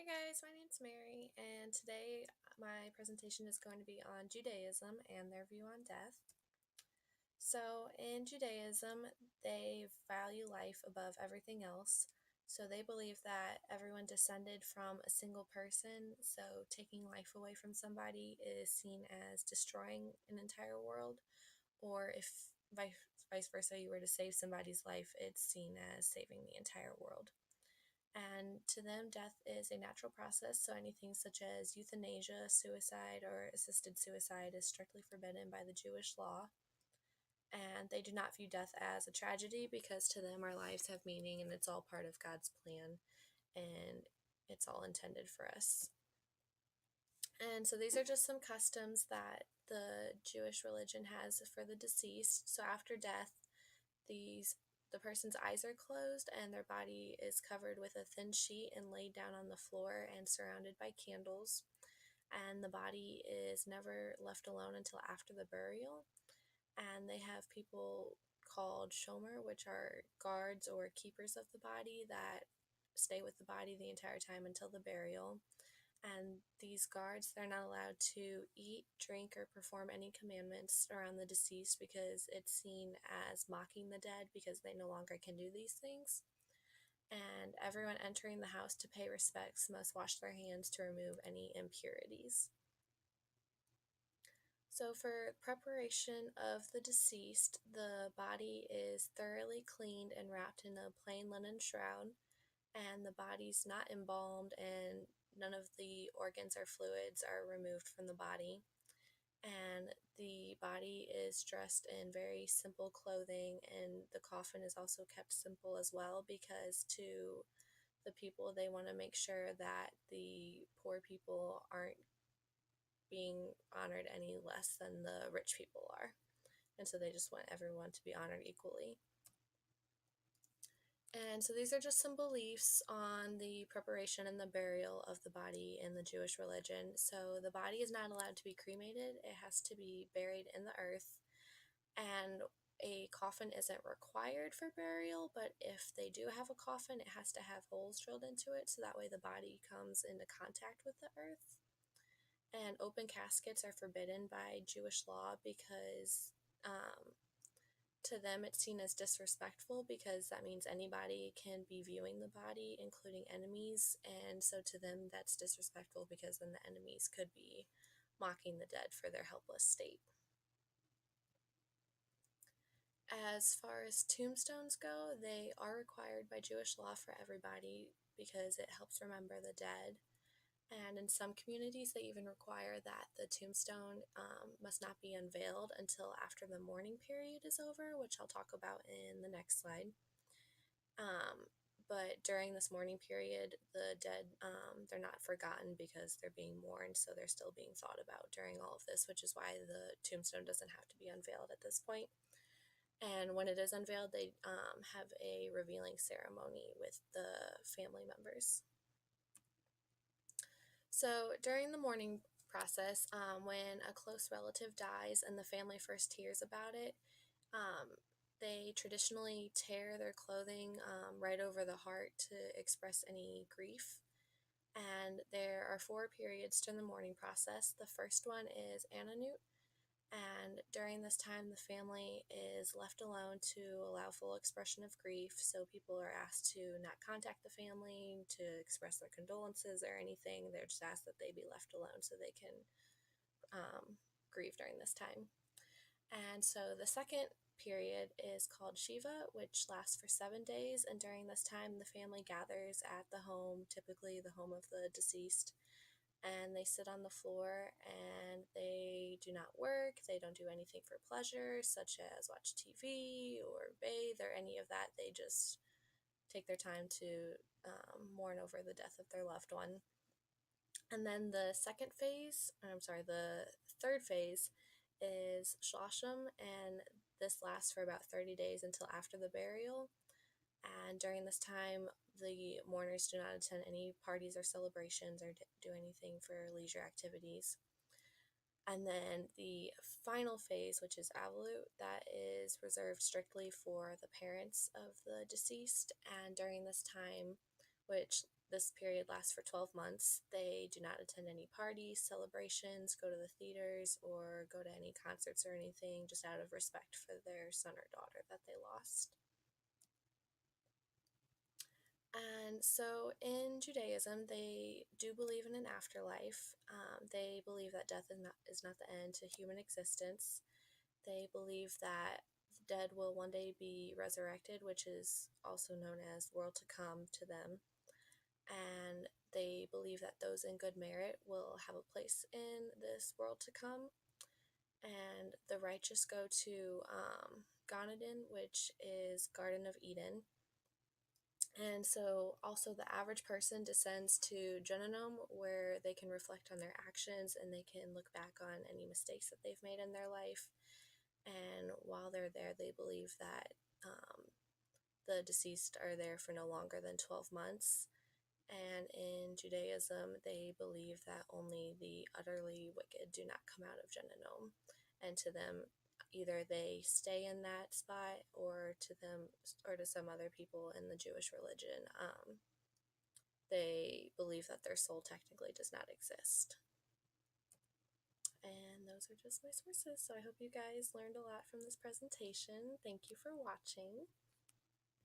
Hey guys, my name's Mary, and today my presentation is going to be on Judaism and their view on death. So, in Judaism, they value life above everything else. So, they believe that everyone descended from a single person, so taking life away from somebody is seen as destroying an entire world, or if vice versa, you were to save somebody's life, it's seen as saving the entire world. And to them, death is a natural process, so anything such as euthanasia, suicide, or assisted suicide is strictly forbidden by the Jewish law. And they do not view death as a tragedy because to them, our lives have meaning and it's all part of God's plan and it's all intended for us. And so these are just some customs that the Jewish religion has for the deceased. So after death, the person's eyes are closed and their body is covered with a thin sheet and laid down on the floor and surrounded by candles. And the body is never left alone until after the burial. And they have people called shomer, which are guards or keepers of the body that stay with the body the entire time until the burial. And these guards, they're not allowed to eat, drink, or perform any commandments around the deceased because it's seen as mocking the dead because they no longer can do these things. And everyone entering the house to pay respects must wash their hands to remove any impurities. So, for preparation of the deceased, the body is thoroughly cleaned and wrapped in a plain linen shroud, and the body's not embalmed, and none of the organs or fluids are removed from the body. And the body is dressed in very simple clothing, and the coffin is also kept simple as well because to the people, they want to make sure that the poor people aren't being honored any less than the rich people are. And so they just want everyone to be honored equally. And so these are just some beliefs on the preparation and the burial of the body in the Jewish religion. So the body is not allowed to be cremated, it has to be buried in the earth. And a coffin isn't required for burial, but if they do have a coffin, it has to have holes drilled into it so that way the body comes into contact with the earth. And open caskets are forbidden by Jewish law because to them it's seen as disrespectful because that means anybody can be viewing the body, including enemies, and so to them that's disrespectful because then the enemies could be mocking the dead for their helpless state. As far as tombstones go, they are required by Jewish law for everybody because it helps remember the dead. And in some communities, they even require that the tombstone must not be unveiled until after the mourning period is over, which I'll talk about in the next slide. But during this mourning period, the dead, they're not forgotten because they're being mourned, so they're still being thought about during all of this, which is why the tombstone doesn't have to be unveiled at this point. And when it is unveiled, they have a revealing ceremony with the family members. So during the mourning process, when a close relative dies and the family first hears about it, they traditionally tear their clothing right over the heart to express any grief. And there are 4 periods during the mourning process. The first one is Ananut, and during this time, the family is left alone to allow full expression of grief. So people are asked to not contact the family, to express their condolences or anything. They're just asked that they be left alone so they can grieve during this time. And so the second period is called Shiva, which lasts for 7 days. And during this time, the family gathers at the home, typically the home of the deceased, and they sit on the floor and they do not work. They don't do anything for pleasure, such as watch TV or bathe or any of that. They just take their time to mourn over the death of their loved one. And then the third phase is Shlasham, and this lasts for about 30 days until after the burial. And during this time, the mourners do not attend any parties or celebrations or do anything for leisure activities. And then the final phase, which is Avalut, that is reserved strictly for the parents of the deceased. And during this time, which this period lasts for 12 months. They do not attend any parties, celebrations, go to the theaters, or go to any concerts or anything, just out of respect for their son or daughter that they lost. And so in Judaism, they do believe in an afterlife. They believe that death is not the end to human existence. They believe that the dead will one day be resurrected, which is also known as world to come to them. And they believe that those in good merit will have a place in this world to come. And the righteous go to Gan Eden, which is Garden of Eden. And so also the average person descends to Gehinnom, where they can reflect on their actions and they can look back on any mistakes that they've made in their life. And while they're there, they believe that the deceased are there for no longer than 12 months. And in Judaism, they believe that only the utterly wicked do not come out of Gehinnom. And to them, either they stay in that spot, or to some other people in the Jewish religion, they believe that their soul technically does not exist. And those are just my sources. So I hope you guys learned a lot from this presentation. Thank you for watching.